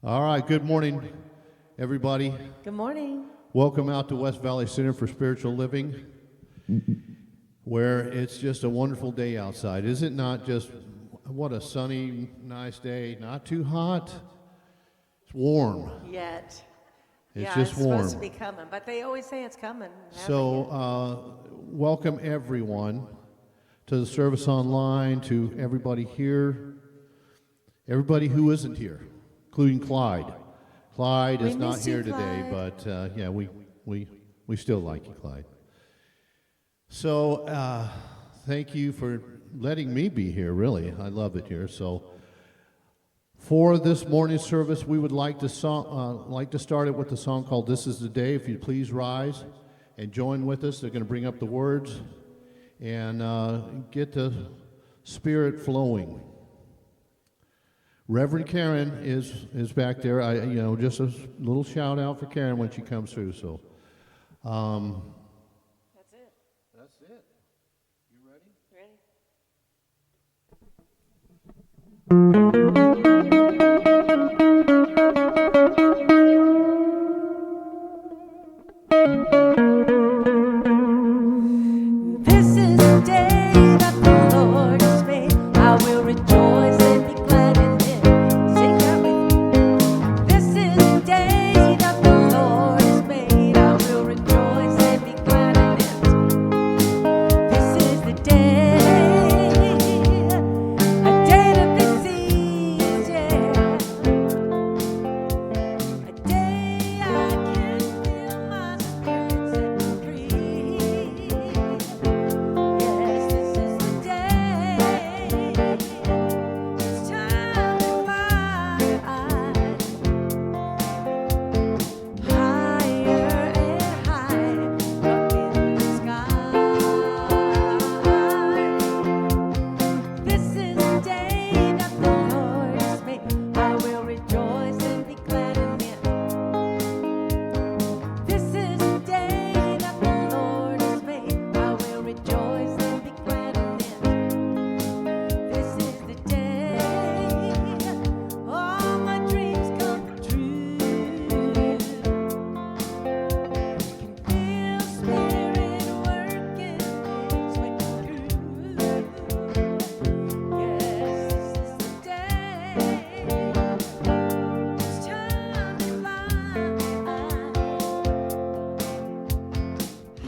All right, good morning, everybody. Good morning. Welcome out to West Valley Center for Spiritual Living, where it's just a wonderful day outside. Is it not just what a sunny, nice day? Not too hot. It's warm. Yet. It's yeah, just it's warm. supposed to be coming, but they always say it's coming. So, welcome everyone to the service online, to everybody here, everybody who isn't here, including Clyde. Clyde We is not miss you, here today, Clyde. but yeah, we still like you, Clyde. So, thank you for letting me be here, really. I love it here. So, for this morning's service, we would like to start it with a song called "This Is the Day." If you please rise and join with us. They're going to bring up the words and get the spirit flowing. Reverend Karen is back there. Just a little shout out for Karen when she comes through. So, That's it. that's it. You ready? Ready? This is the day that the Lord has made. I will rejoice and be glad in it. Sing that with me. This is the day that the Lord has made. I will rejoice and be glad in it. This is the day, a day to be seized, yeah. A day I can feel my spirit set free. Yes, this is the day. It's time to fly higher and higher up in the sky. This is the day that the Lord has made. I will rejoice and be glad in it. This is the day that the Lord has made. I will rejoice and be glad in it. This is the day all my dreams come true. Can feel Spirit working His way through. Yes, this is the day. It's time to fly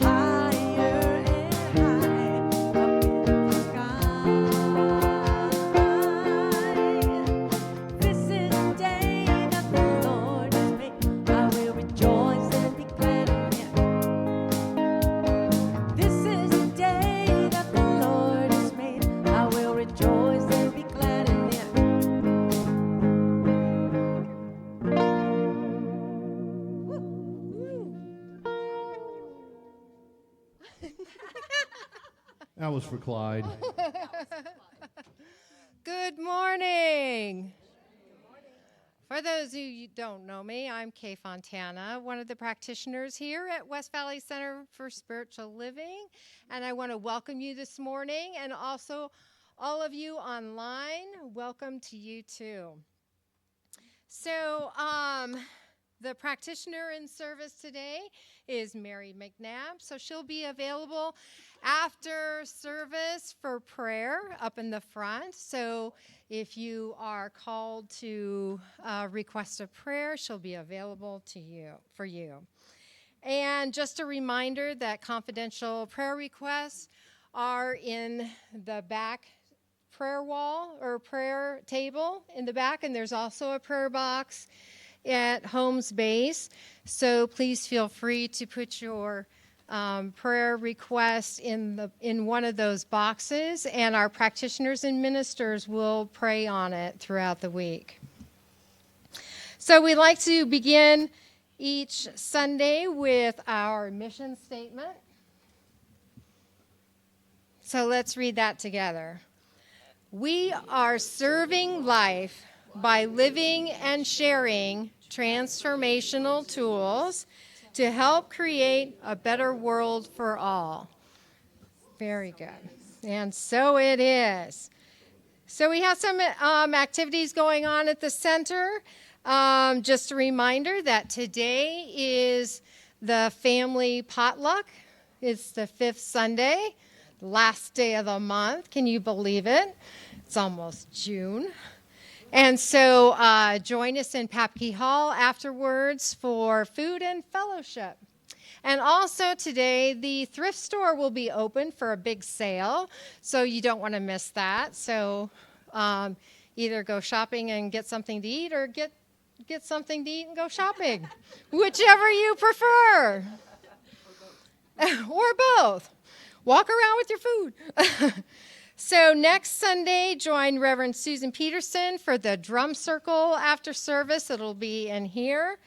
higher and higher up in the sky. This is the day that the Lord has made. I will rejoice and be glad in it. This is the day that the Lord has made. I will rejoice and be glad in it. That was for Clyde. Good morning. For those of you who don't know me, I'm Kay Fontana, one of the practitioners here at West Valley Center for Spiritual Living, and I want to welcome you this morning, and also all of you online, welcome to you too. So, the practitioner in service today is Mary McNabb, so she'll be available after service for prayer up in the front. So if you are called to request a prayer, she'll be available for you. And just a reminder that confidential prayer requests are in the back prayer wall or prayer table in the back, and there's also a prayer box at Home's base. So please feel free to put your prayer request in one of those boxes, and our practitioners and ministers will pray on it throughout the week. So we like to begin each Sunday with our mission statement. So let's read that together. We are serving life by living and sharing transformational tools to help create a better world for all. Very good. And so it is. So we have some activities going on at the center. Just a reminder that today is the family potluck. It's the 5th Sunday, last day of the month. Can you believe it? It's almost June. And so join us in Papke Hall afterwards for food and fellowship. And also today, the thrift store will be open for a big sale, so you don't want to miss that. So either go shopping and get something to eat, or get something to eat and go shopping, whichever you prefer. Or both. Walk around with your food. So next Sunday, join Reverend Susan Peterson for the drum circle after service. It'll be in here.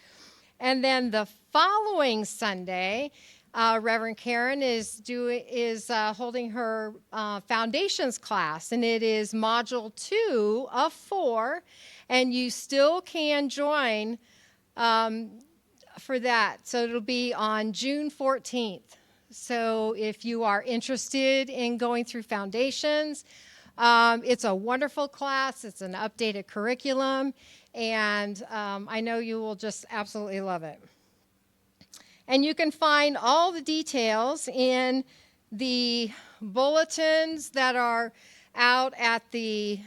And then the following Sunday, Reverend Karen is holding her foundations class, and it is module 2 of 4, and you still can join for that. So it'll be on June 14th. So if you are interested in going through foundations, it's a wonderful class. It's an updated curriculum, and I know you will just absolutely love it. And you can find all the details in the bulletins that are out at the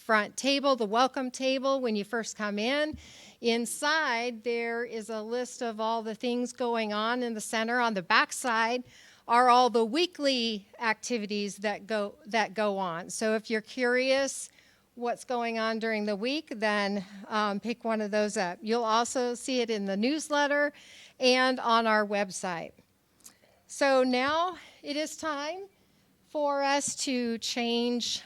front table, the welcome table, when you first come in. Inside, there is a list of all the things going on in the center. On the back side are all the weekly activities that go on. So if you're curious what's going on during the week, then pick one of those up. You'll also see it in the newsletter and on our website. So now it is time for us to change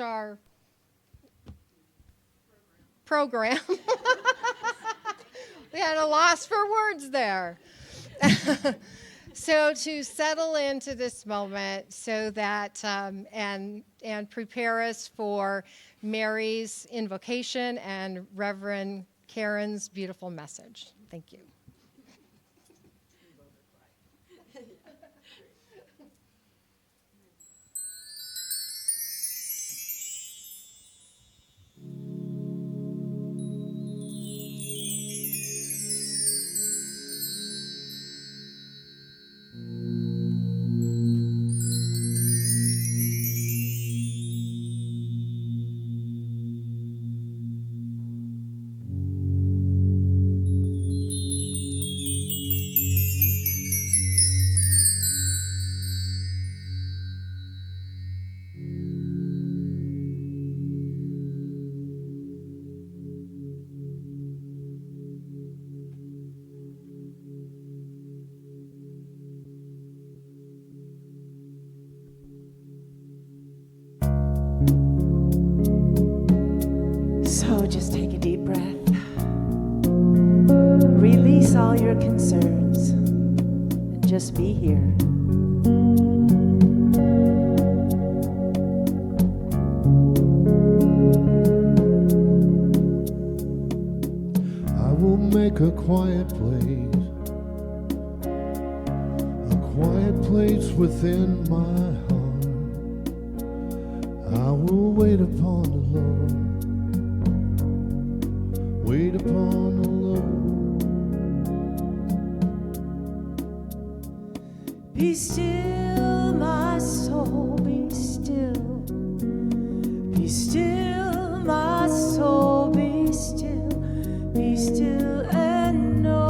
our program. We had a loss for words there. So to settle into this moment, so that and prepare us for Mary's invocation and Reverend Karen's beautiful message. Thank you. So just take a deep breath. Release all your concerns and just be here. I will make a quiet place within my heart. I will wait upon the Lord, wait upon the Lord. Be still, my soul, be still. Be still, my soul, be still. Be still and know.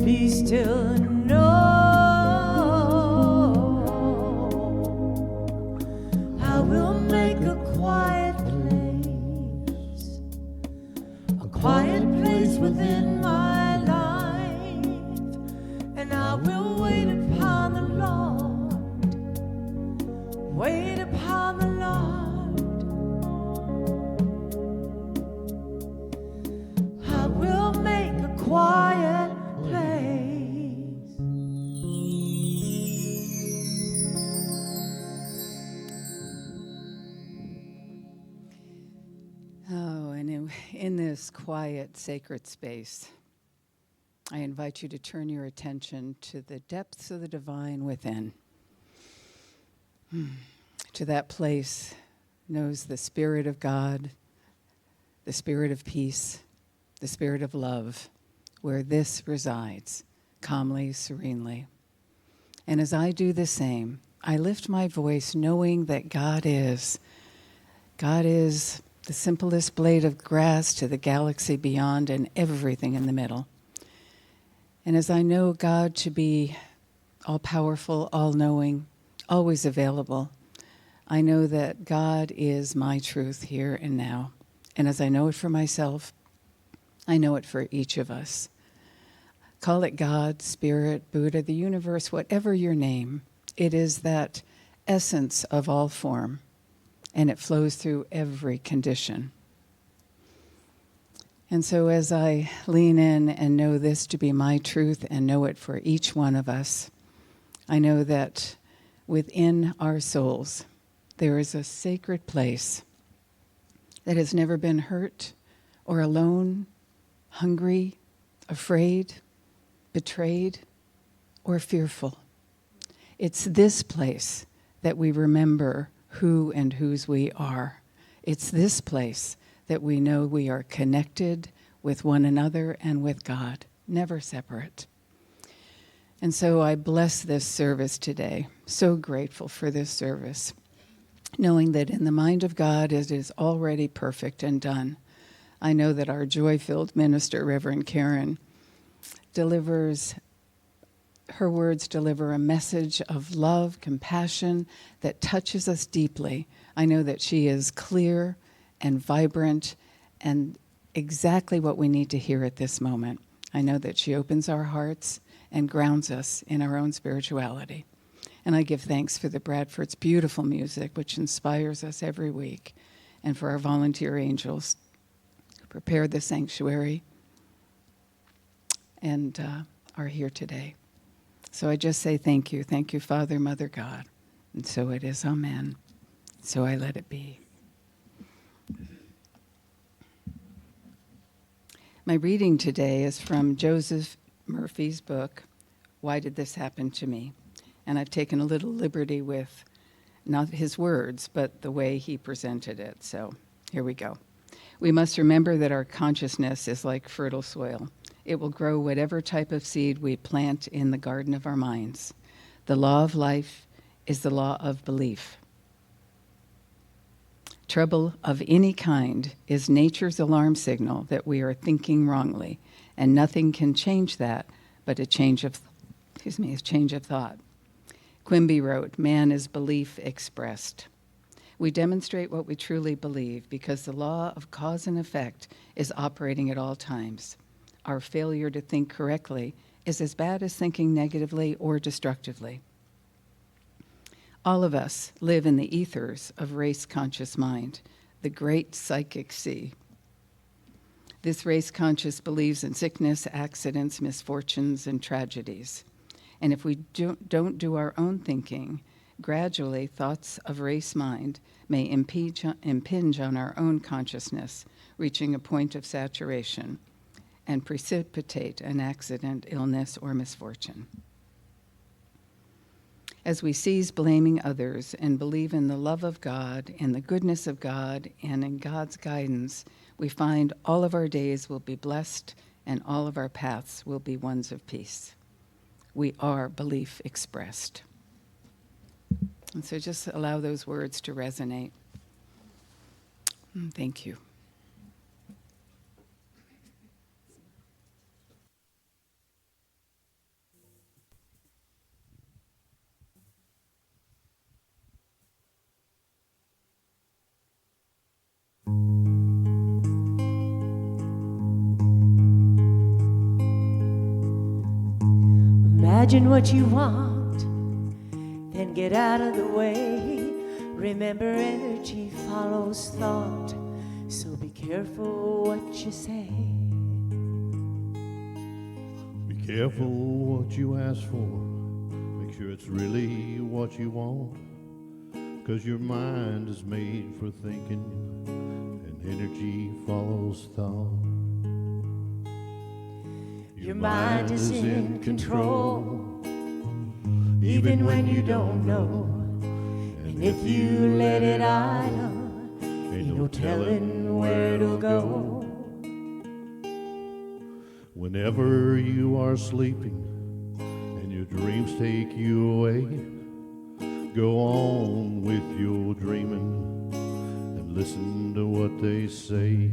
Be still and know I will make a quiet place within my life, and I will wait upon the Lord, wait upon the Lord. I will make a quiet place. Oh, and in this quiet, sacred space, I invite you to turn your attention to the depths of the divine within. To that place knows the Spirit of God, the Spirit of peace, the Spirit of love, where this resides, calmly, serenely. And as I do the same, I lift my voice knowing that God is the simplest blade of grass to the galaxy beyond and everything in the middle. And as I know God to be all-powerful, all-knowing, always available, I know that God is my truth here and now. And as I know it for myself, I know it for each of us. Call it God, Spirit, Buddha, the universe, whatever your name. It is that essence of all form, and it flows through every condition. And so as I lean in and know this to be my truth and know it for each one of us, I know that within our souls there is a sacred place that has never been hurt or alone, hungry, afraid, betrayed, or fearful. It's this place that we remember who and whose we are. It's this place that we know we are connected with one another and with God, never separate. And so I bless this service today, so grateful for this service, knowing that in the mind of God it is already perfect and done. I know that our joy-filled minister, Reverend Karen, her words deliver a message of love, compassion that touches us deeply. I know that she is clear and vibrant and exactly what we need to hear at this moment. I know that she opens our hearts and grounds us in our own spirituality. And I give thanks for the Bradford's beautiful music, which inspires us every week, and for our volunteer angels who prepared the sanctuary and are here today. So I just say thank you. Thank you, Father, Mother, God. And so it is, amen. So I let it be. My reading today is from Joseph Murphy's book, Why Did This Happen to Me? And I've taken a little liberty with not his words, but the way he presented it. So here we go. We must remember that our consciousness is like fertile soil. It will grow whatever type of seed we plant in the garden of our minds. The law of life is the law of belief. Trouble of any kind is nature's alarm signal that we are thinking wrongly, and nothing can change that but a change of thought. Quimby wrote, "Man is belief expressed." We demonstrate what we truly believe because the law of cause and effect is operating at all times. Our failure to think correctly is as bad as thinking negatively or destructively. All of us live in the ethers of race-conscious mind, the great psychic sea. This race-conscious believes in sickness, accidents, misfortunes, and tragedies. And if we don't do our own thinking, gradually thoughts of race mind may impinge on our own consciousness, reaching a point of saturation, and precipitate an accident, illness, or misfortune. As we cease blaming others and believe in the love of God, in the goodness of God, and in God's guidance, we find all of our days will be blessed and all of our paths will be ones of peace. We are belief expressed. And so just allow those words to resonate. Thank you. Imagine what you want, then get out of the way. Remember, energy follows thought, so be careful what you say. Be careful what you ask for. Make sure it's really what you want. 'Cause your mind is made for thinking, and energy follows thought. Your mind is in control, even when you don't know. And if you let it idle, ain't no telling where it'll go. Whenever you are sleeping and your dreams take you away, go on with your dreaming and listen to what they say.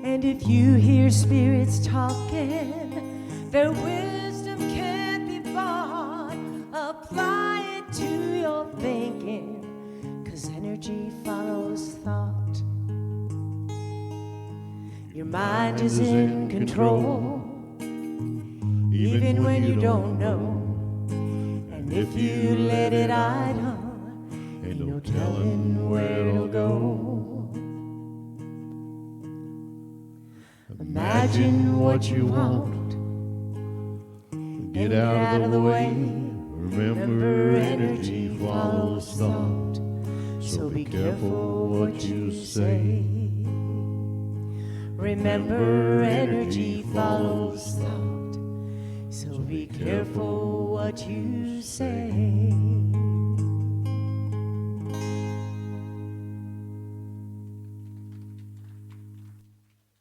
And if you hear spirits talking, their wisdom can't be bought. Apply it to your thinking, 'cause energy follows thought. Your mind is in control, even when you don't know. And if you let it idle, ain't no telling where it'll go. Imagine what you want, Get out of the way. Remember, energy follows thought. So be careful what you say. Remember, energy follows thought, so be careful what you say.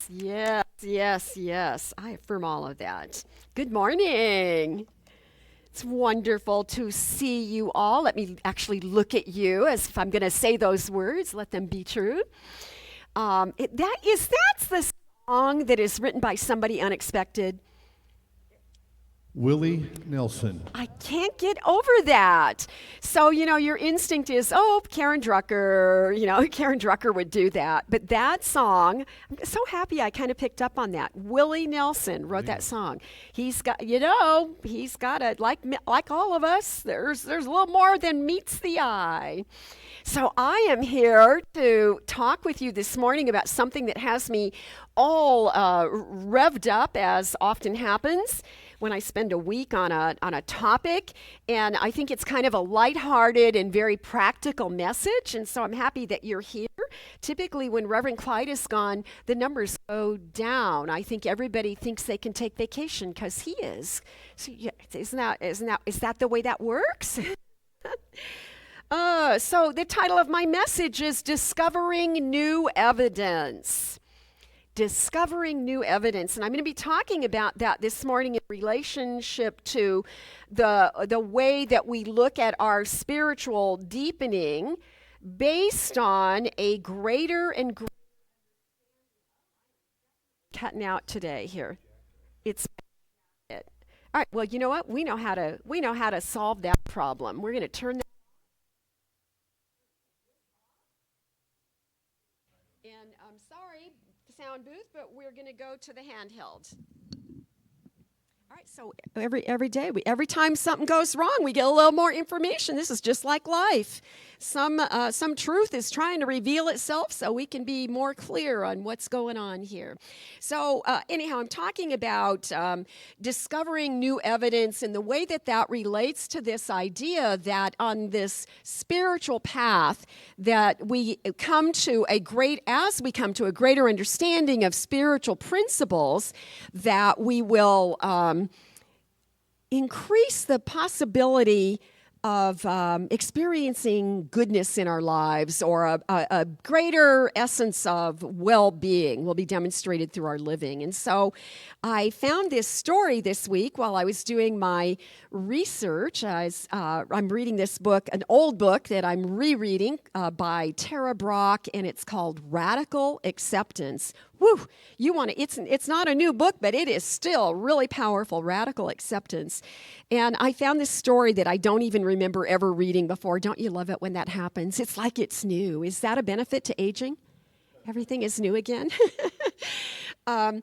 Yes, yes, yes. I affirm all of that. Good morning. It's wonderful to see you all. Let me actually look at you as if I'm going to say those words. Let them be true. That's the song that is written by somebody unexpected. Willie Nelson. I can't get over that. So, your instinct is, Karen Drucker, Karen Drucker would do that. But that song, I'm so happy I kind of picked up on that. Willie Nelson wrote that song. He's got, he's got a, like all of us, there's a little more than meets the eye. So I am here to talk with you this morning about something that has me all revved up, as often happens when I spend a week on a topic, and I think it's kind of a lighthearted and very practical message, and so I'm happy that you're here. Typically, when Reverend Clyde is gone, the numbers go down. I think everybody thinks they can take vacation because he is. So yeah, is that the way that works? So the title of my message is Discovering New Evidence. Discovering new evidence. And I'm going to be talking about that this morning in relationship to the way that we look at our spiritual deepening based on a greater and greater cutting out today here. It's it. All right, well, you know what? We know how to solve that problem. We're going to turn that. And I'm sorry, sound booth, but we're going to go to the handheld. All right, so every day, every time something goes wrong, we get a little more information. This is just like life. Some truth is trying to reveal itself so we can be more clear on what's going on here. So anyhow, I'm talking about discovering new evidence and the way that relates to this idea that on this spiritual path that as we come to a greater understanding of spiritual principles, that we will increase the possibility of experiencing goodness in our lives, or a greater essence of well-being will be demonstrated through our living. And so I found this story this week while I was doing my research. I'm reading this book, an old book that I'm rereading by Tara Brach, and it's called Radical Acceptance. Woo! It's not a new book, but it is still really powerful, Radical Acceptance. And I found this story that I don't even remember ever reading before. Don't you love it when that happens? It's like it's new. Is that a benefit to aging? Everything is new again. And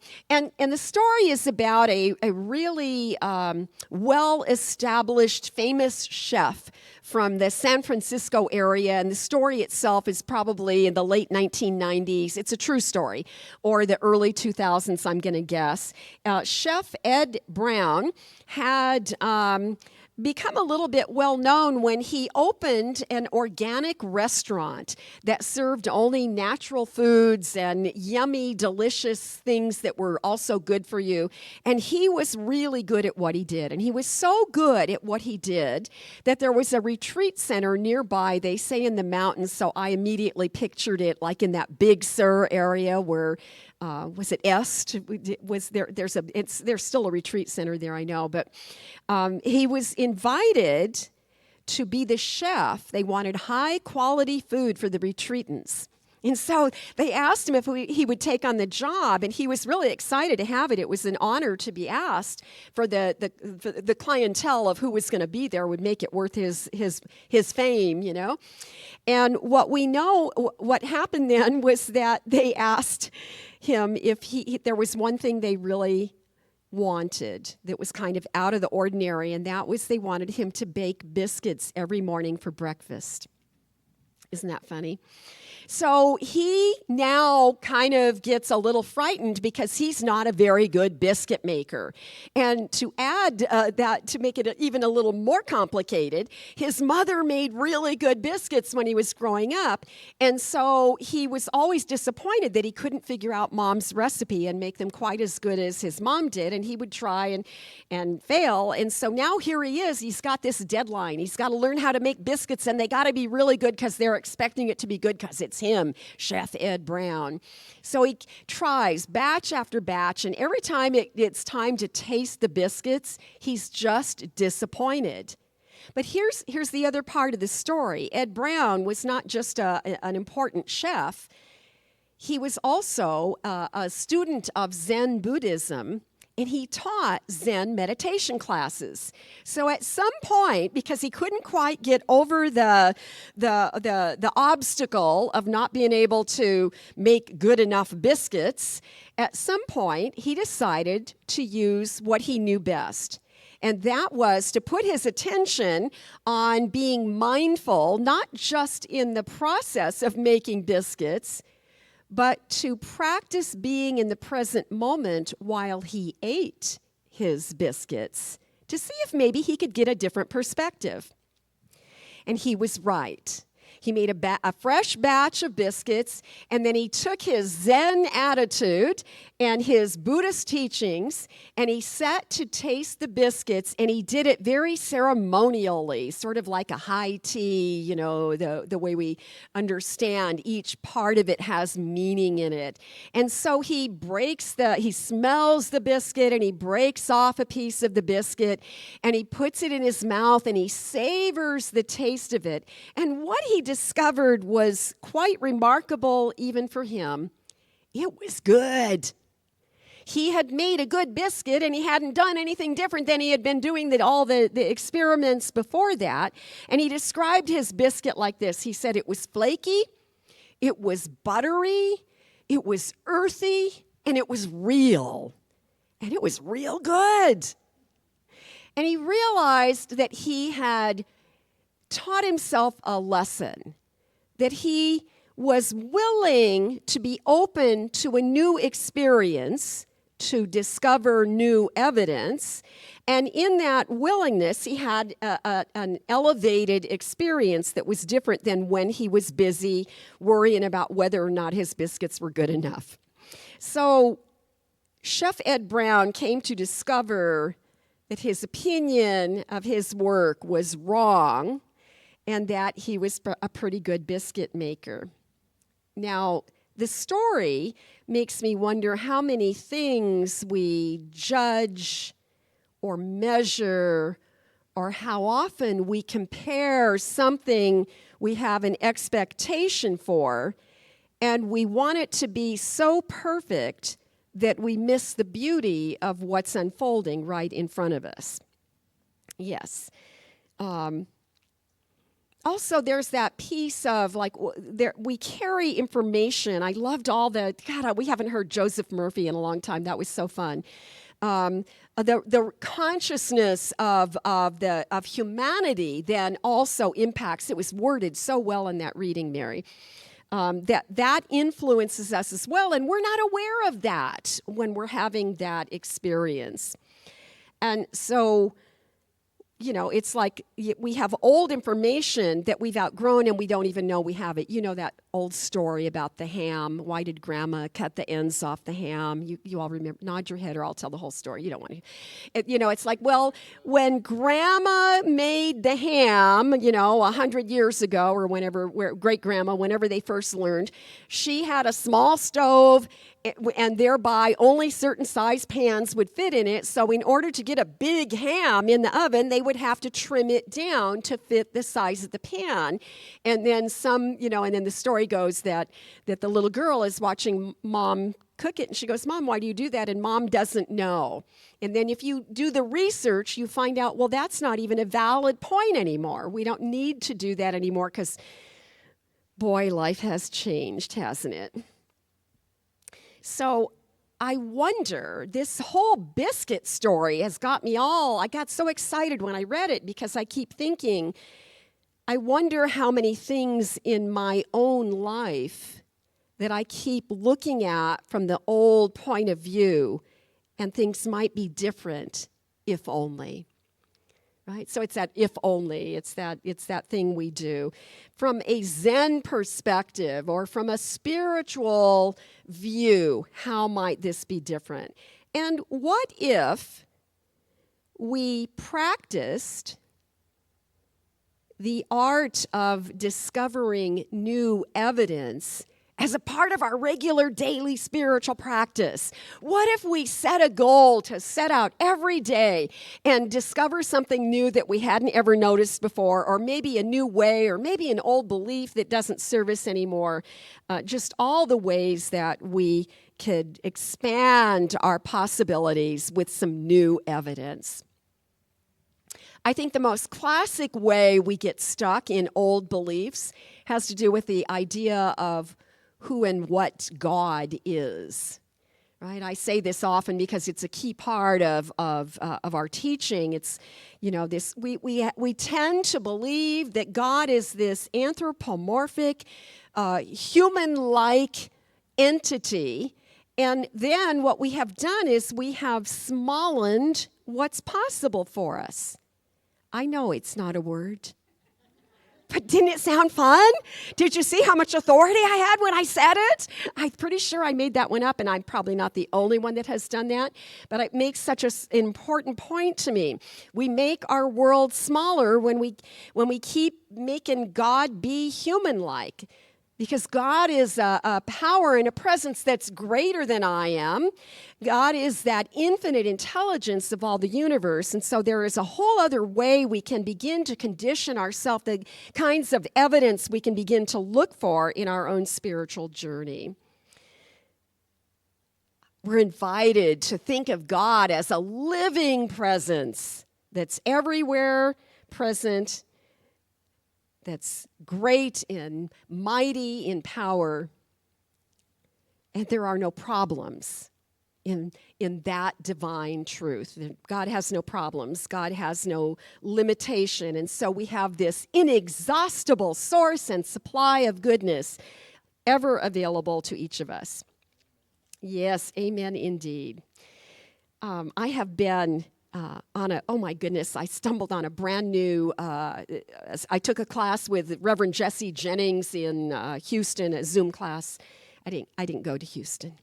the story is about a really well-established, famous chef from the San Francisco area, and the story itself is probably in the late 1990s. It's a true story, or the early 2000s, I'm going to guess. Chef Ed Brown had become a little bit well known when he opened an organic restaurant that served only natural foods and yummy, delicious things that were also good for you. And he was really good at what he did. And he was so good at what he did that there was a retreat center nearby, they say in the mountains. So I immediately pictured it like in that Big Sur area where was it Est? Was there? There's still a retreat center there, I know. But he was invited to be the chef. They wanted high quality food for the retreatants. And so they asked him if he would take on the job, and he was really excited to have it. It was an honor to be asked for the clientele of who was going to be there would make it worth his fame, you know. And what happened then was that they asked him if there was one thing they really wanted that was kind of out of the ordinary, and that was they wanted him to bake biscuits every morning for breakfast. Isn't that funny? So he now kind of gets a little frightened because he's not a very good biscuit maker. And to add that, to make it even a little more complicated, his mother made really good biscuits when he was growing up. And so he was always disappointed that he couldn't figure out mom's recipe and make them quite as good as his mom did. And he would try and fail. And so now here he is. He's got this deadline. He's got to learn how to make biscuits, and they got to be really good because they're expecting it to be good because it's him, Chef Ed Brown. So he tries batch after batch, and every time it's time to taste the biscuits, he's just disappointed. But here's the other part of the story. Ed Brown was not just an important chef. He was also a student of Zen Buddhism, and he taught Zen meditation classes. So at some point, because he couldn't quite get over the obstacle of not being able to make good enough biscuits, at some point he decided to use what he knew best. And that was to put his attention on being mindful, not just in the process of making biscuits, but to practice being in the present moment while he ate his biscuits to see if maybe he could get a different perspective. And he was right. He made a fresh batch of biscuits, and then he took his Zen attitude and his Buddhist teachings, and he sat to taste the biscuits, and he did it very ceremonially, sort of like a high tea, you know, the way we understand each part of it has meaning in it. And so he smells the biscuit, and he breaks off a piece of the biscuit, and he puts it in his mouth, and he savors the taste of it. And what he discovered was quite remarkable even for him. It was good. He had made a good biscuit, and he hadn't done anything different than he had been doing all the experiments before that. And he described his biscuit like this. He said it was flaky, it was buttery, it was earthy, and it was real. And it was real good. And he realized that he had taught himself a lesson, that he was willing to be open to a new experience, to discover new evidence, and in that willingness, he had an elevated experience that was different than when he was busy worrying about whether or not his biscuits were good enough. So Chef Ed Brown came to discover that his opinion of his work was wrong, and that he was a pretty good biscuit maker. Now, the story makes me wonder how many things we judge or measure, or how often we compare something we have an expectation for, and we want it to be so perfect that we miss the beauty of what's unfolding right in front of us. Yes. also there's that piece of like we carry information. I loved all we haven't heard Joseph Murphy in a long time. That was so fun. The consciousness of humanity then also impacts. It was worded so well in that reading, Mary. That influences us as well, and we're not aware of that when we're having that experience. And so, it's like we have old information that we've outgrown and we don't even know we have it. You know that old story about the ham. Why did Grandma cut the ends off the ham? You all remember? Nod your head or I'll tell the whole story. You don't want to. It's like, well, when Grandma made the ham, 100 years ago or great-grandma, whenever they first learned, she had a small stove and thereby only certain size pans would fit in it. So in order to get a big ham in the oven, they would have to trim it down to fit the size of the pan. And then and then the story goes that the little girl is watching Mom cook it, and she goes, Mom, why do you do that? And Mom doesn't know. And then if you do the research, you find out, well, that's not even a valid point anymore. We don't need to do that anymore because, boy, life has changed, hasn't it? So I wonder, this whole biscuit story has got me I got so excited when I read it because I keep thinking, I wonder how many things in my own life that I keep looking at from the old point of view and things might be different if only. Right? So it's that if only, it's that thing we do. From a Zen perspective or from a spiritual view, how might this be different? And what if we practiced the art of discovering new evidence as a part of our regular daily spiritual practice? What if we set a goal to set out every day and discover something new that we hadn't ever noticed before, or maybe a new way, or maybe an old belief that doesn't serve us anymore? Just all the ways that we could expand our possibilities with some new evidence. I think the most classic way we get stuck in old beliefs has to do with the idea of who and what God is, right? I say this often because it's a key part of our teaching. It's, this we tend to believe that God is this anthropomorphic, human-like entity, and then what we have done is we have smallened what's possible for us. I know it's not a word. But didn't it sound fun? Did you see how much authority I had when I said it? I'm pretty sure I made that one up, and I'm probably not the only one that has done that. But it makes such an important point to me. We make our world smaller when we keep making God be human-like. Because God is a power and a presence that's greater than I am. God is that infinite intelligence of all the universe. And so there is a whole other way we can begin to condition ourselves, the kinds of evidence we can begin to look for in our own spiritual journey. We're invited to think of God as a living presence that's everywhere present, that's great and mighty in power, and there are no problems in that divine truth. God has no problems. God has no limitation, and so we have this inexhaustible source and supply of goodness ever available to each of us. Yes, amen indeed. I have been oh my goodness, I stumbled on a brand new, I took a class with Reverend Jesse Jennings in Houston, a Zoom class. I didn't go to Houston.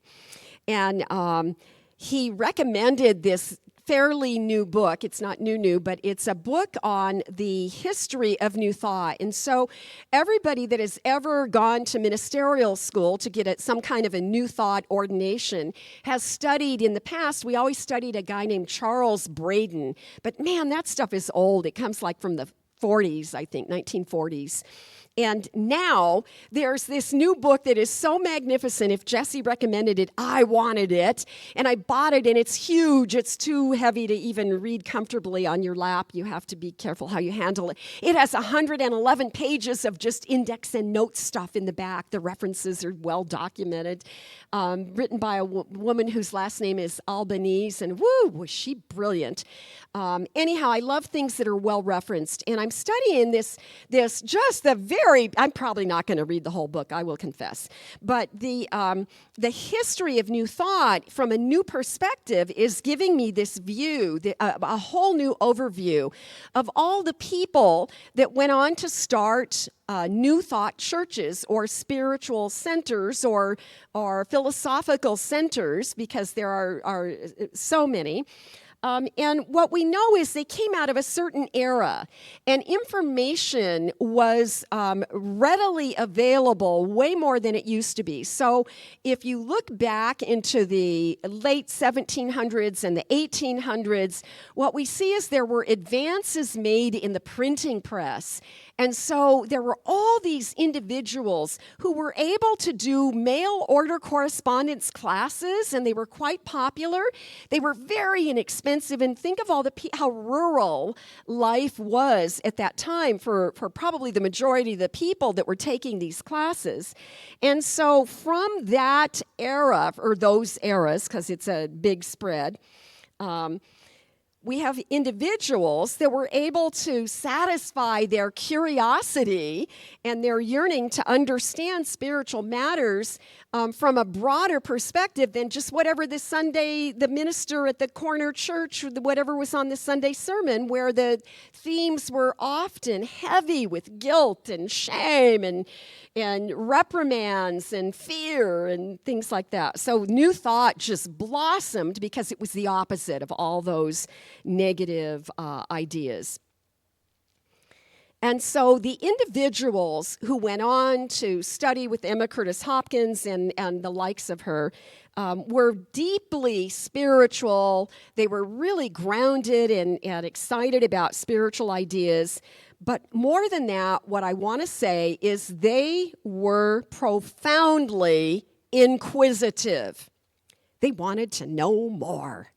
And he recommended this fairly new book. It's not new, but it's a book on the history of New Thought. And so everybody that has ever gone to ministerial school to get some kind of a New Thought ordination has studied in the past. We always studied a guy named Charles Braden. But man, that stuff is old. It comes like from the 40s, I think, 1940s. And now there's this new book that is so magnificent. If Jesse recommended it, I wanted it. And I bought it, and it's huge. It's too heavy to even read comfortably on your lap. You have to be careful how you handle it. It has 111 pages of just index and note stuff in the back. The references are well documented. Written by a woman whose last name is Albanese, and woo, was she brilliant. Anyhow, I love things that are well referenced, and I'm studying this just the very, I'm probably not going to read the whole book, I will confess, but the history of New Thought from a new perspective is giving me this view, a whole new overview of all the people that went on to start New Thought churches or spiritual centers or philosophical centers, because there are so many. And what we know is they came out of a certain era, and information was readily available way more than it used to be. So if you look back into the late 1700s and the 1800s, what we see is there were advances made in the printing press. And so there were all these individuals who were able to do mail order correspondence classes, and they were quite popular. They were very inexpensive, and think of all how rural life was at that time for probably the majority of the people that were taking these classes. And so from that era, or those eras, because it's a big spread, we have individuals that were able to satisfy their curiosity and their yearning to understand spiritual matters from a broader perspective than just whatever the minister at the corner church, whatever was on the Sunday sermon, where the themes were often heavy with guilt and shame and reprimands and fear and things like that. So New Thought just blossomed because it was the opposite of all those negative ideas. And so the individuals who went on to study with Emma Curtis Hopkins and the likes of her were deeply spiritual. They were really grounded and excited about spiritual ideas. But more than that, what I want to say is they were profoundly inquisitive. They wanted to know more.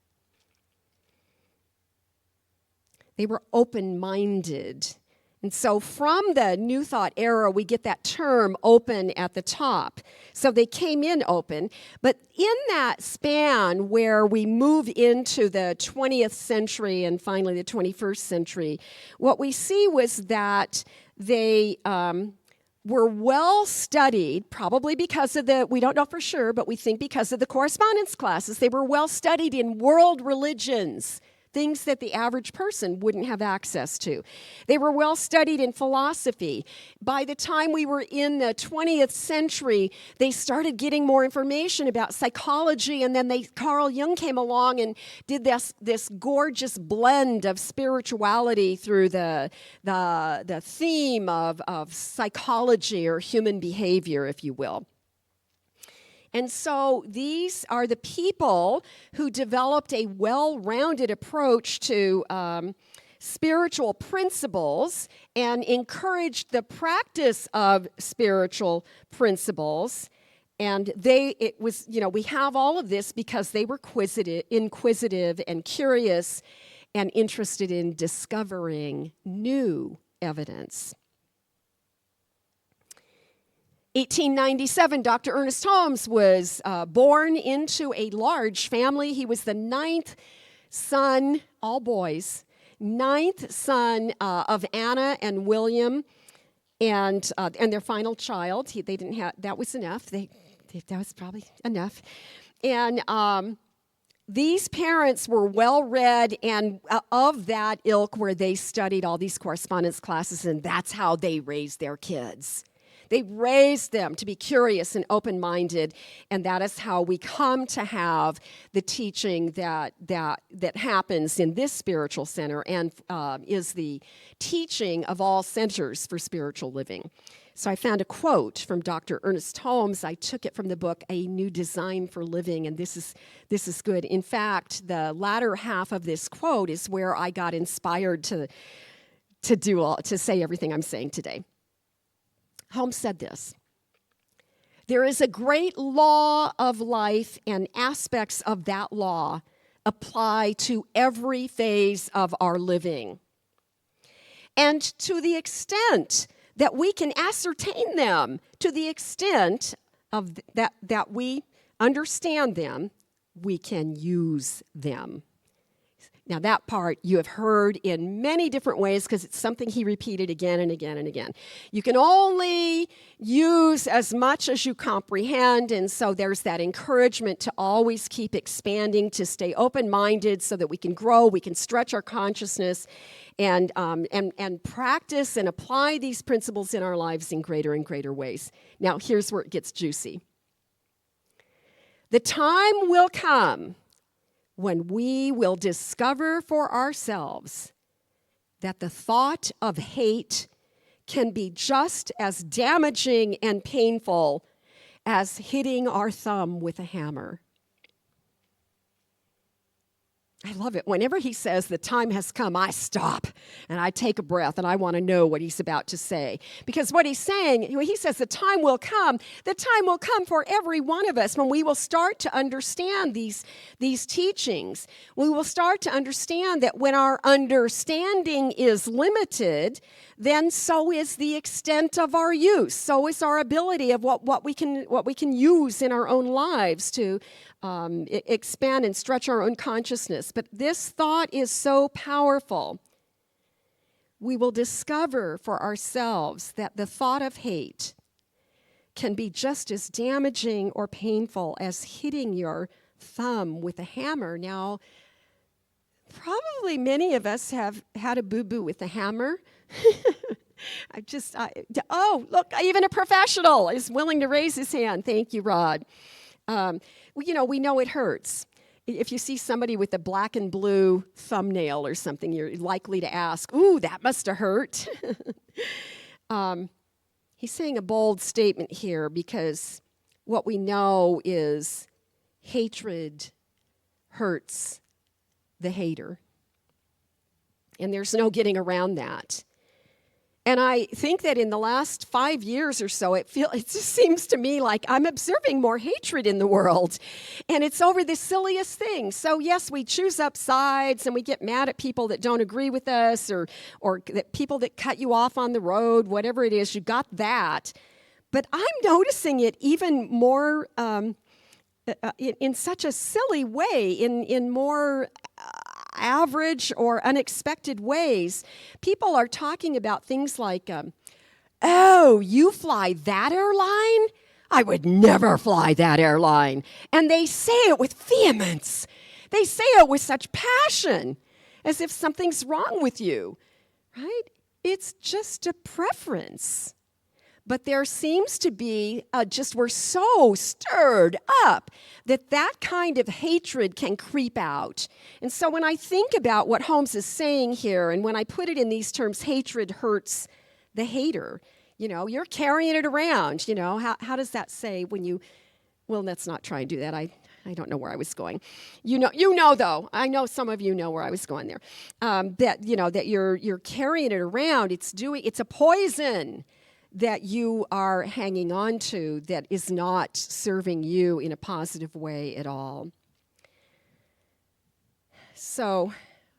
They were open-minded. And so from the New Thought era, we get that term open at the top. So they came in open. But in that span where we move into the 20th century and finally the 21st century, what we see was that they were well studied, probably because of we don't know for sure, but we think because of the correspondence classes. They were well studied in world religions, things that the average person wouldn't have access to. They were well studied in philosophy. By the time we were in the 20th century, they started getting more information about psychology, and then Carl Jung came along and did this gorgeous blend of spirituality through the theme of psychology or human behavior, if you will. And so these are the people who developed a well-rounded approach to spiritual principles and encouraged the practice of spiritual principles. And we have all of this because they were inquisitive and curious and interested in discovering new evidence. 1897, Dr. Ernest Holmes was born into a large family. He was the ninth son, all boys, ninth son of Anna and William, and their final child. They didn't have, that was enough. That was probably enough. And these parents were well-read, and of that ilk where they studied all these correspondence classes, and that's how they raised their kids. They raised them to be curious and open-minded, and that is how we come to have the teaching that happens in this spiritual center and is the teaching of all centers for spiritual living. So I found a quote from Dr. Ernest Holmes. I took it from the book A New Design for Living, and this is good. In fact, the latter half of this quote is where I got inspired to say everything I'm saying today. Holmes said this: "There is a great law of life, and aspects of that law apply to every phase of our living. And to the extent that we can ascertain them, to the extent of that we understand them, we can use them." Now, that part you have heard in many different ways because it's something he repeated again and again and again. You can only use as much as you comprehend, and so there's that encouragement to always keep expanding, to stay open-minded so that we can grow, we can stretch our consciousness, and practice and apply these principles in our lives in greater and greater ways. Now, here's where it gets juicy. The time will come when we will discover for ourselves that the thought of hate can be just as damaging and painful as hitting our thumb with a hammer. I love it. Whenever he says the time has come, I stop and I take a breath and I want to know what he's about to say. Because what he's saying, when he says the time will come for every one of us when we will start to understand these teachings. We will start to understand that when our understanding is limited, then so is the extent of our use. So is our ability of what we can use in our own lives to expand and stretch our own consciousness. But this thought is so powerful. We will discover for ourselves that the thought of hate can be just as damaging or painful as hitting your thumb with a hammer. Now, probably many of us have had a boo-boo with a hammer. Look, even a professional is willing to raise his hand. Thank you, Rod. We know it hurts. If you see somebody with a black and blue thumbnail or something, you're likely to ask, "Ooh, that must have hurt." He's saying a bold statement here because what we know is hatred hurts the hater. And there's no getting around that. And I think that in the last 5 years or so, it just seems to me like I'm observing more hatred in the world. And it's over the silliest things. So yes, we choose up sides and we get mad at people that don't agree with us or that people that cut you off on the road, whatever it is, you got that. But I'm noticing it even more in such a silly way, in more average or unexpected ways. People are talking about things like, "Oh, you fly that airline? I would never fly that airline." And they say it with vehemence. They say it with such passion, as if something's wrong with you, right? It's just a preference. But there seems to be we're so stirred up that kind of hatred can creep out. And so when I think about what Holmes is saying here, and when I put it in these terms, hatred hurts the hater. You're carrying it around. How does that say when you, well, let's not try and do that. I don't know where I was going. You know though. I know some of you know where I was going there. That you're carrying it around. It's a poison that you are hanging on to that is not serving you in a positive way at all. So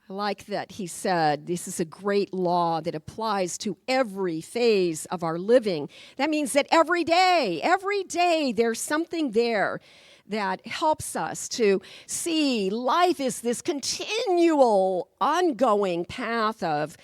I like that he said this is a great law that applies to every phase of our living. That means that every day there's something there that helps us to see life is this continual, ongoing path of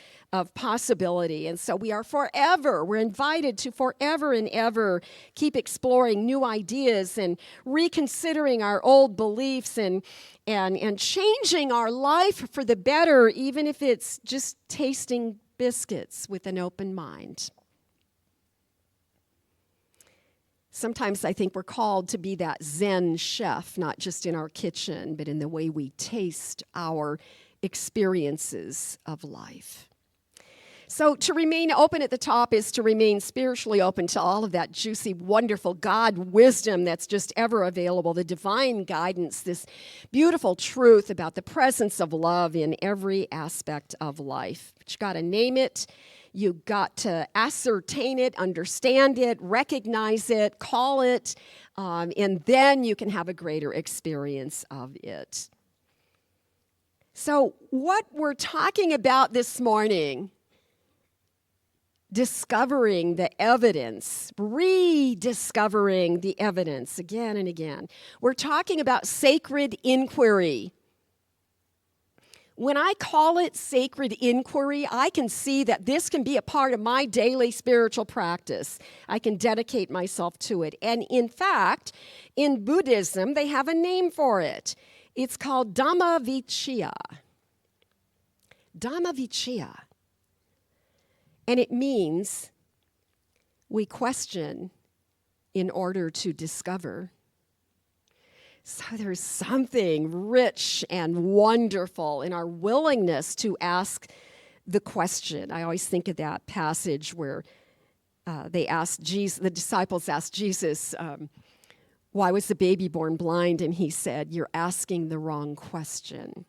possibility. And so we're invited to forever and ever keep exploring new ideas and reconsidering our old beliefs and changing our life for the better, even if it's just tasting biscuits with an open mind. Sometimes I think we're called to be that Zen chef, not just in our kitchen, but in the way we taste our experiences of life. So to remain open at the top is to remain spiritually open to all of that juicy, wonderful God wisdom that's just ever available, the divine guidance, this beautiful truth about the presence of love in every aspect of life. But you got to name it. You got to ascertain it, understand it, recognize it, call it, and then you can have a greater experience of it. So what we're talking about this morning, discovering the evidence, rediscovering the evidence again and again. We're talking about sacred inquiry. When I call it sacred inquiry, I can see that this can be a part of my daily spiritual practice. I can dedicate myself to it. And in fact, in Buddhism, they have a name for it. It's called Dhammavicaya. Dhammavicaya. And it means we question in order to discover. So there's something rich and wonderful in our willingness to ask the question. I always think of that passage where the disciples asked Jesus, why was the baby born blind? And he said, you're asking the wrong question.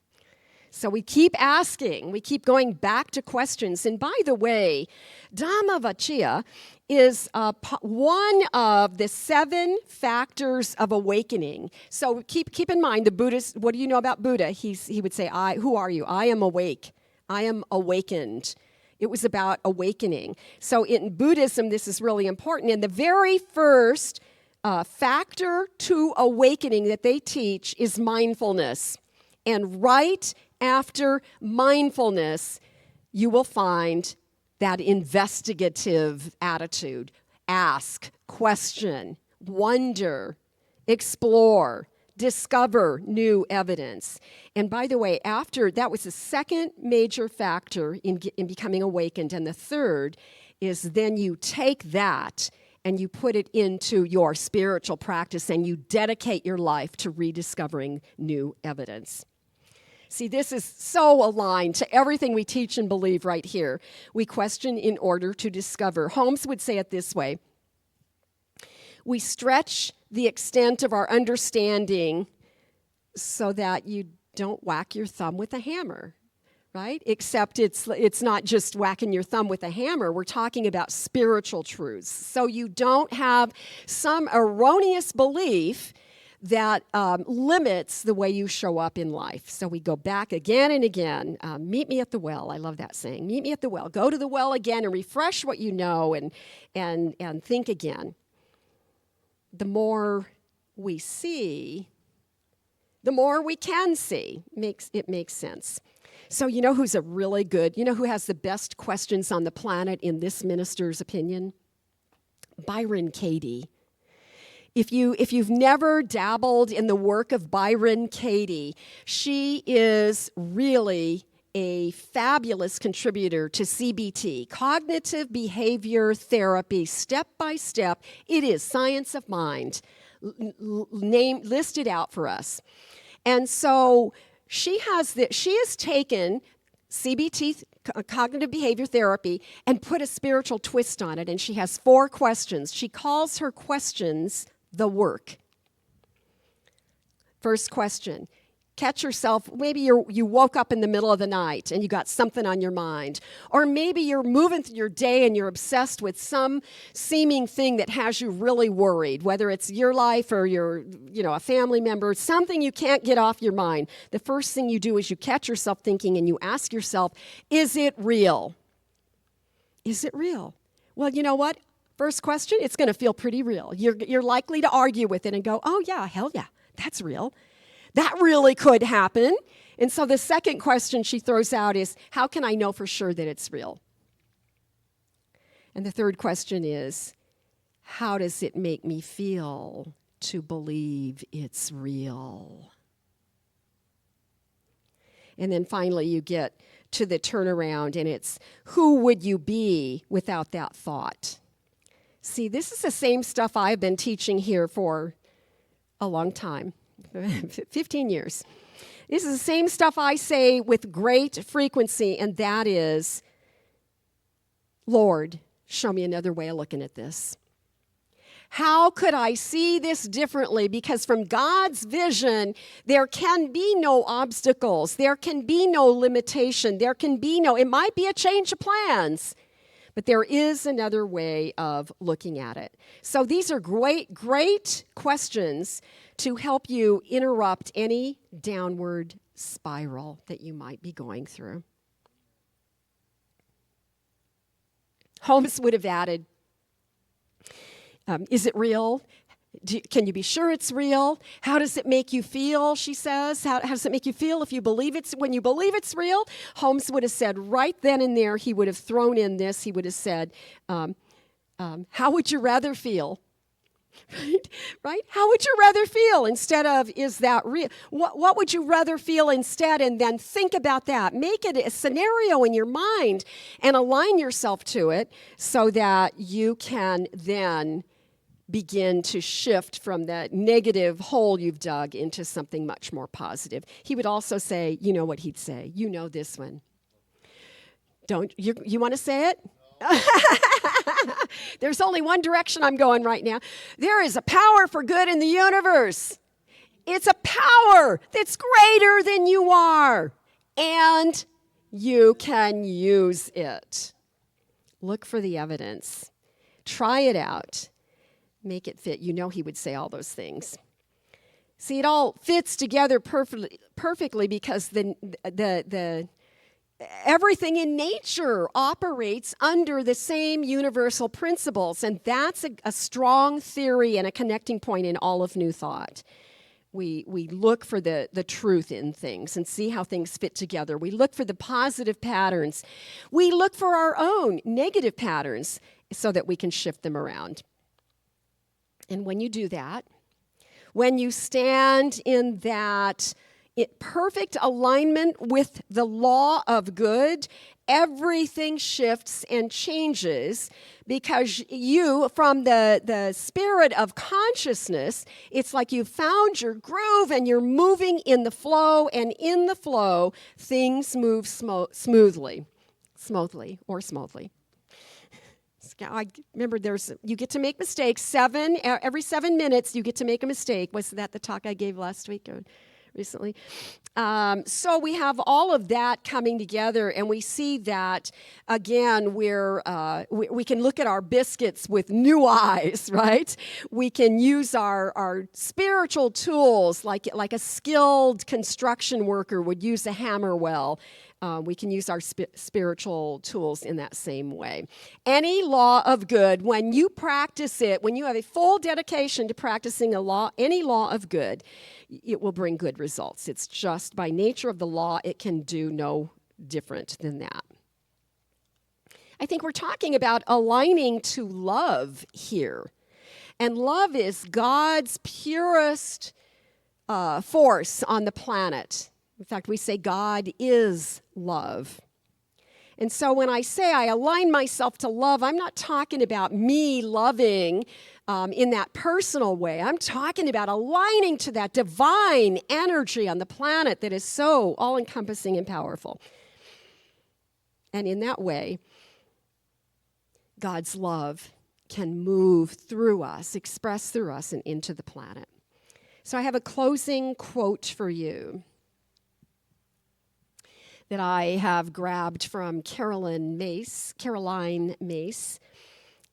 So we keep asking, we keep going back to questions. And by the way, Dhammavicaya is one of the 7 factors of awakening. So keep in mind, the Buddhist, what do you know about Buddha? He would say, who are you? I am awake. I am awakened. It was about awakening. So in Buddhism, this is really important. And the very first factor to awakening that they teach is mindfulness. And right after mindfulness, you will find that investigative attitude. Ask, question, wonder, explore, discover new evidence. And by the way, after that was the second major factor in becoming awakened. And the third is then you take that and you put it into your spiritual practice and you dedicate your life to rediscovering new evidence. See, this is so aligned to everything we teach and believe right here. We question in order to discover. Holmes would say it this way. We stretch the extent of our understanding so that you don't whack your thumb with a hammer, right? Except it's not just whacking your thumb with a hammer. We're talking about spiritual truths. So you don't have some erroneous belief that limits the way you show up in life. So we go back again and again. Meet me at the well. I love that saying. Meet me at the well. Go to the well again and refresh what you know and think again. The more we see, the more we can see. It makes sense. So you know who has the best questions on the planet in this minister's opinion? Byron Katie. If you've never dabbled in the work of Byron Katie, she is really a fabulous contributor to CBT, cognitive behavior therapy, step by step. It is science of mind, listed out for us. And so she has taken CBT, cognitive behavior therapy, and put a spiritual twist on it. And she has 4 questions. She calls her questions the work. First question. Catch yourself, maybe you woke up in the middle of the night and you got something on your mind. Or maybe you're moving through your day and you're obsessed with some seeming thing that has you really worried, whether it's your life or a family member, something you can't get off your mind. The first thing you do is you catch yourself thinking and you ask yourself, is it real? Is it real? Well, you know what? First question, it's going to feel pretty real. You're likely to argue with it and go, oh yeah, hell yeah, that's real. That really could happen. And so the second question she throws out is, how can I know for sure that it's real? And the third question is, how does it make me feel to believe it's real? And then finally you get to the turnaround and it's, who would you be without that thought? See, this is the same stuff I've been teaching here for a long time, 15 years. This is the same stuff I say with great frequency, and that is, Lord, show me another way of looking at this. How could I see this differently? Because from God's vision, there can be no obstacles. There can be no limitation. There can be no, it might be a change of plans, but there is another way of looking at it. So these are great, great questions to help you interrupt any downward spiral that you might be going through. Holmes would have added, is it real? Can you be sure it's real? How does it make you feel, she says? How does it make you feel if you believe when you believe it's real? Holmes would have said right then and there, he would have thrown in this, he would have said, how would you rather feel? Right? How would you rather feel instead of, is that real? What would you rather feel instead? And then think about that. Make it a scenario in your mind and align yourself to it so that you can then begin to shift from that negative hole you've dug into something much more positive. He would also say, you know what he'd say? You know this one. Don't you want to say it? There's only one direction I'm going right now. There is a power for good in the universe. It's a power that's greater than you are, and you can use it. Look for the evidence. Try it out. Make it fit. You know he would say all those things. See, it all fits together perfectly because the everything in nature operates under the same universal principles, and that's a strong theory and a connecting point in all of New Thought. We look for the truth in things and see how things fit together. We look for the positive patterns. We look for our own negative patterns so that we can shift them around. And when you do that, when you stand in that perfect alignment with the law of good, everything shifts and changes because you, from the spirit of consciousness, it's like you found your groove and you're moving in the flow, and in the flow, things move smoothly. I remember you get to make mistakes. Every 7 minutes you get to make a mistake. Was that the talk I gave last week or recently? So we have all of that coming together, and we see that, again, we can look at our biscuits with new eyes, right? We can use our spiritual tools like a skilled construction worker would use a hammer well. We can use our spiritual tools in that same way. Any law of good, when you practice it, when you have a full dedication to practicing any law of good, it will bring good results. It's just by nature of the law, it can do no different than that. I think we're talking about aligning to love here. And love is God's purest force on the planet. In fact, we say God is love. And so when I say I align myself to love, I'm not talking about me loving in that personal way. I'm talking about aligning to that divine energy on the planet that is so all-encompassing and powerful. And in that way, God's love can move through us, express through us, and into the planet. So I have a closing quote for you that I have grabbed from Caroline Myss.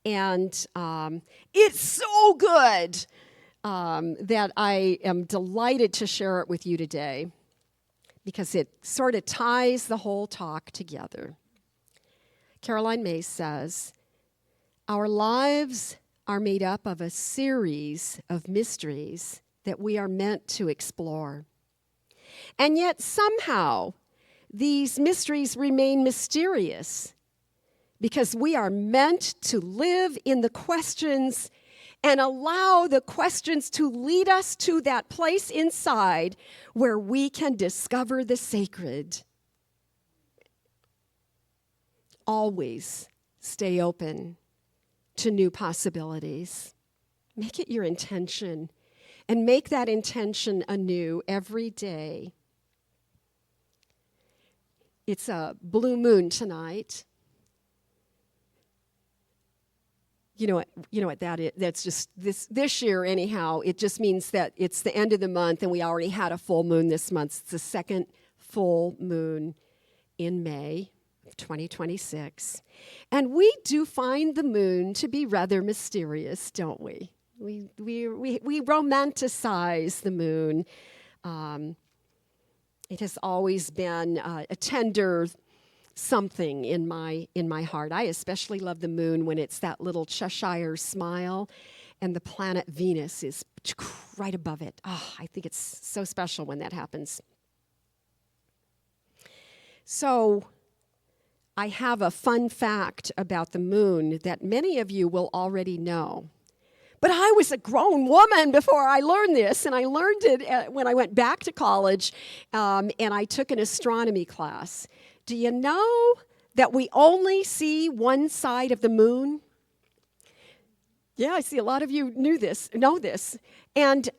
And it's so good that I am delighted to share it with you today because it sort of ties the whole talk together. Caroline Myss says, "Our lives are made up of a series of mysteries that we are meant to explore. And yet somehow these mysteries remain mysterious because we are meant to live in the questions and allow the questions to lead us to that place inside where we can discover the sacred. Always stay open to new possibilities. Make it your intention, and make that intention anew every day. It's a blue moon tonight. You know what that is? That's just this year anyhow. It just means that it's the end of the month, and we already had a full moon this month. It's the second full moon in May of 2026, and we do find the moon to be rather mysterious, don't we? We romanticize the moon. It has always been a tender something in my heart. I especially love the moon when it's that little Cheshire smile and the planet Venus is right above it. Oh, I think it's so special when that happens. So I have a fun fact about the moon that many of you will already know. But I was a grown woman before I learned this, and I learned it when I went back to college, and I took an astronomy class. Do you know that we only see one side of the moon? Yeah, I see a lot of you know this. And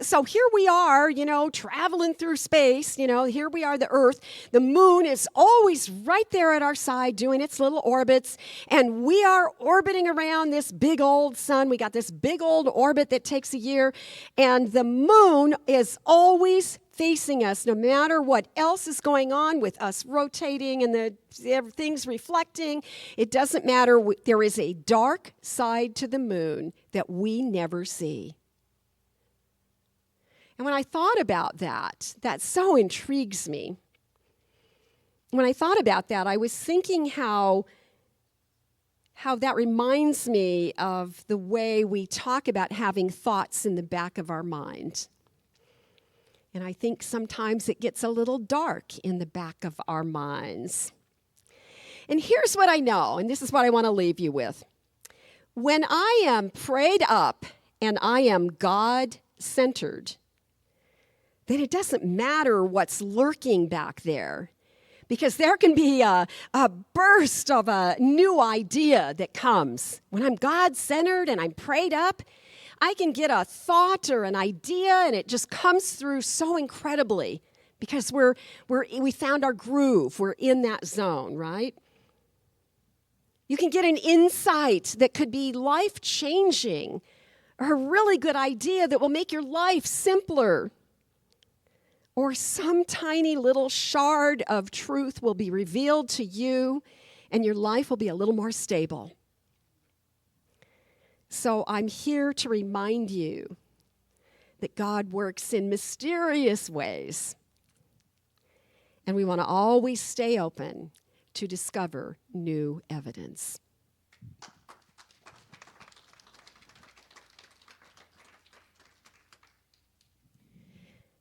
so here we are, traveling through space, here we are, the Earth. The moon is always right there at our side doing its little orbits, and we are orbiting around this big old sun. We got this big old orbit that takes a year, and the moon is always facing us, no matter what else is going on with us rotating and the things reflecting. It doesn't matter. There is a dark side to the moon that we never see. And when I thought about that so intrigues me. When I thought about that, I was thinking how that reminds me of the way we talk about having thoughts in the back of our mind. And I think sometimes it gets a little dark in the back of our minds. And here's what I know, and this is what I want to leave you with. When I am prayed up and I am God-centered, then it doesn't matter what's lurking back there, because there can be a burst of a new idea that comes. When I'm God-centered and I'm prayed up, I can get a thought or an idea, and it just comes through so incredibly because we found our groove. We're in that zone, right? You can get an insight that could be life-changing, or a really good idea that will make your life simpler. Or some tiny little shard of truth will be revealed to you, and your life will be a little more stable. So I'm here to remind you that God works in mysterious ways. And we want to always stay open to discover new evidence.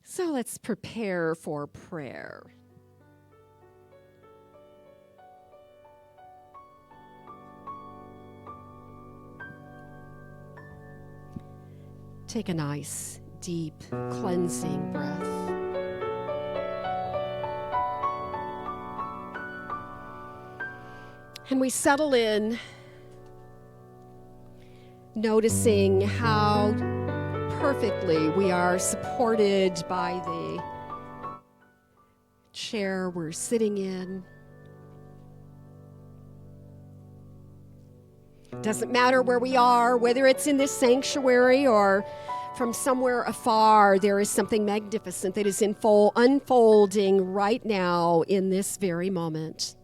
So let's prepare for prayer. Take a nice, deep, cleansing breath. And we settle in, noticing how perfectly we are supported by the chair we're sitting in. Doesn't matter where we are, whether it's in this sanctuary or from somewhere afar, there is something magnificent that is unfolding right now in this very moment.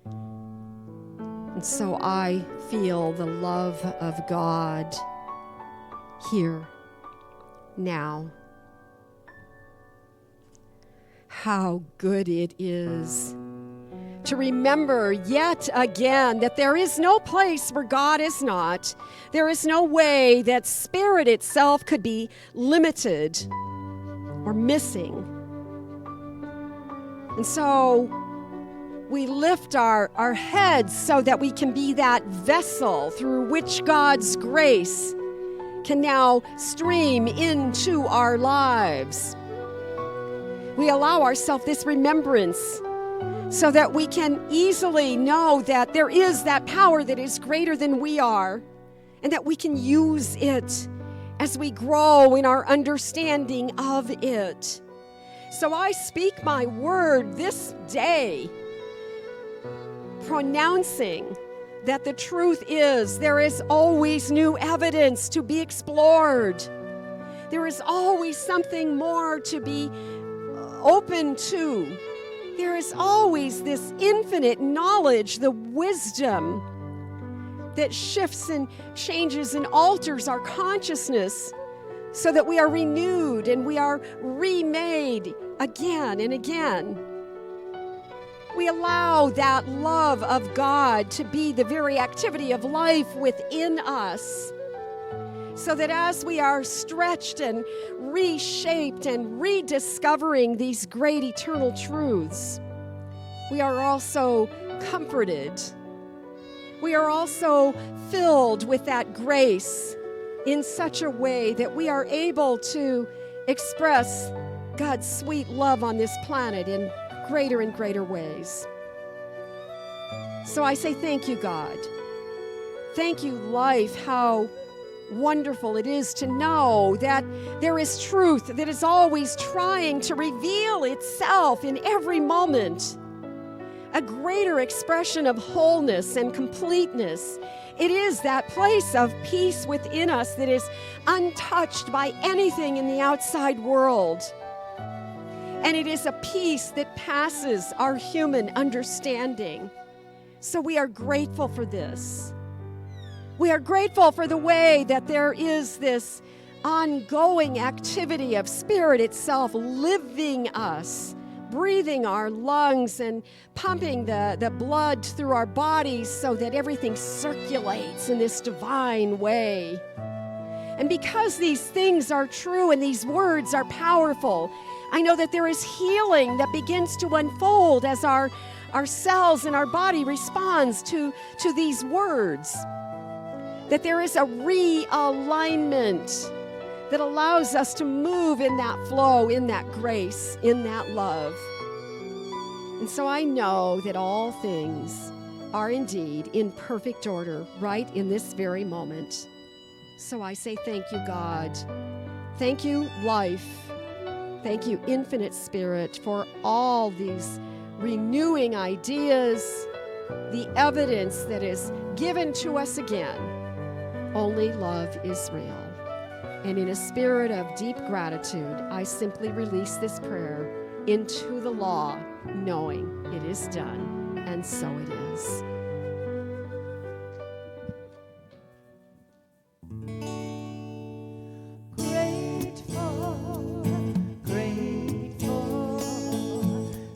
And so I feel the love of God here, now. How good it is to remember yet again that there is no place where God is not. There is no way that Spirit itself could be limited or missing. And so we lift our heads so that we can be that vessel through which God's grace can now stream into our lives. We allow ourselves this remembrance so that we can easily know that there is that power that is greater than we are, and that we can use it as we grow in our understanding of it. So I speak my word this day, pronouncing that the truth is there is always new evidence to be explored. There is always something more to be open to. There is always this infinite knowledge, the wisdom that shifts and changes and alters our consciousness so that we are renewed and we are remade again and again. We allow that love of God to be the very activity of life within us, so that as we are stretched and reshaped and rediscovering these great eternal truths, we are also comforted. We are also filled with that grace in such a way that we are able to express God's sweet love on this planet in greater and greater ways. So I say thank you, God. Thank you, life, how wonderful it is to know that there is truth that is always trying to reveal itself in every moment. A greater expression of wholeness and completeness. It is that place of peace within us that is untouched by anything in the outside world. And it is a peace that passes our human understanding. So we are grateful for this. We are grateful for the way that there is this ongoing activity of Spirit itself living us, breathing our lungs and pumping the blood through our bodies so that everything circulates in this divine way. And because these things are true and these words are powerful, I know that there is healing that begins to unfold as our cells and our body responds to these words. That there is a realignment that allows us to move in that flow, in that grace, in that love. And so I know that all things are indeed in perfect order right in this very moment. So I say thank you, God. Thank you, life. Thank you, infinite Spirit, for all these renewing ideas, the evidence that is given to us again. Only love is real. And in a spirit of deep gratitude, I simply release this prayer into the law, knowing it is done, and so it is.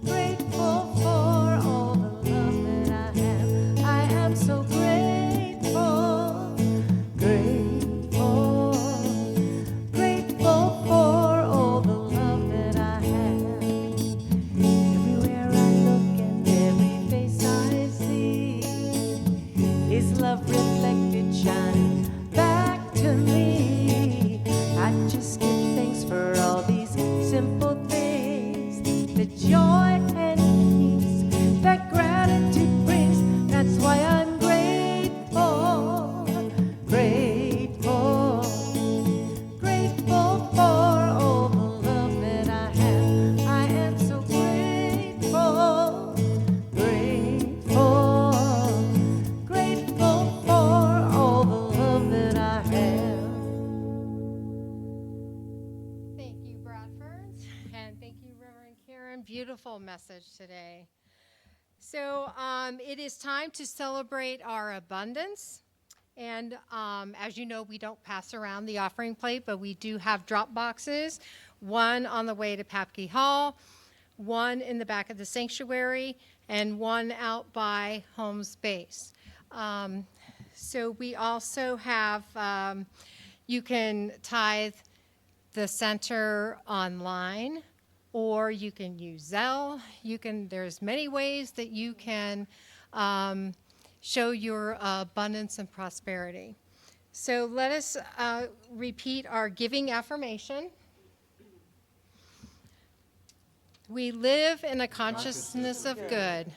Grateful for all the love that I have. I am so grateful, grateful for all the love that I have. Everywhere I look and every face I see is love reflected, shining back to me. I just give thanks for all these simple things, the joy and peace that gratitude brings. That's why I'm grateful, grateful, grateful for all the love that I have. I am so grateful, grateful, grateful for all the love that I have. Thank you, Bradford, and thank you, Reverend Karen. Beautiful message today. So it is time to celebrate our abundance. And as you know, we don't pass around the offering plate, but we do have drop boxes, one on the way to Papke Hall, one in the back of the sanctuary, and one out by home space. So we also have, you can tithe the center online, or you can use Zelle. There's many ways that you can show your abundance and prosperity. So let us repeat our giving affirmation. We live in a consciousness of good.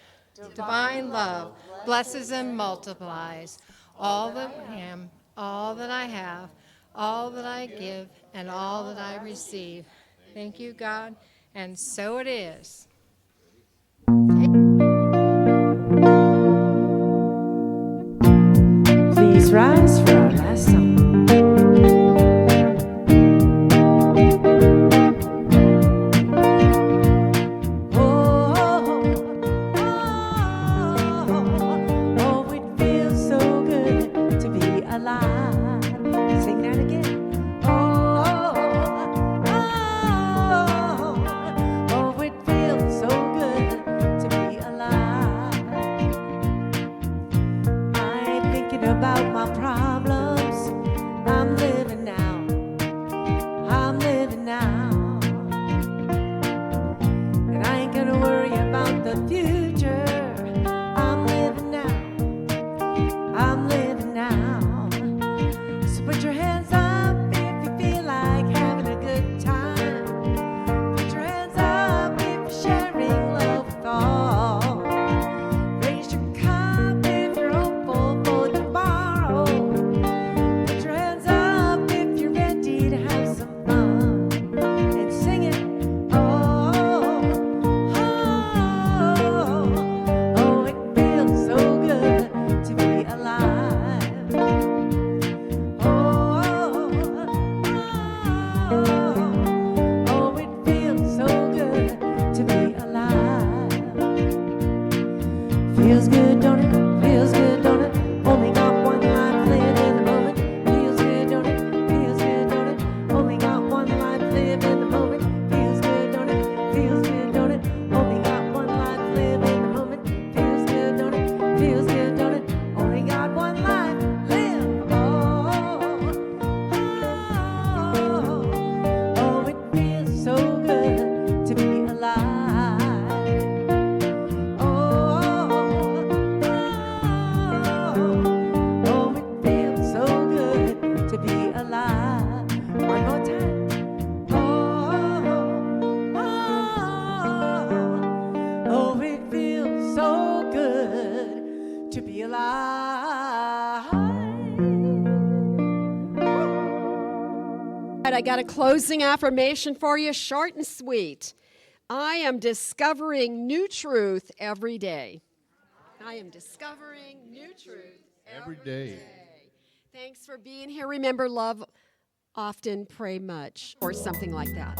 Divine love blesses and multiplies all that I am, all that I have, all that I give, and all that I receive. Thank you, God, and so it is. Let's rise for our last song. Oh, it feels so good to be alive. Sing that again. Oh, it feels so good to be alive. I ain't thinking about my problems. I'm living now. I'm living now. And I ain't gonna worry about the future. I'm living now. I'm living now. So put your hands up if you feel like having a good time. Put your hands up if you're sharing love with all. Raise your cup if you're hopeful for tomorrow. Put your hands up if you're ready to have some fun. And sing it. Oh, it feels so good to be alive. Oh, it feels so good to be alive. Feels good, don't it? Feels good, don't it? Only got one life, live in the moment. Feels good, don't it? Feels good, don't it? Only got one life, live in the moment. Feels good, don't it? Feels good, don't it? Only got one life, live in the moment. Feels good, don't it? Feels good, don't it? Only got one life, live. Oh, it feels so good to be alive. Oh, it feels so good to be alive. One more time. Oh, it feels so good to be alive. I got a closing affirmation for you, short and sweet. I am discovering new truth every day. I am discovering new truth Every day. Thanks for being here. Remember, love often, pray much, or something like that.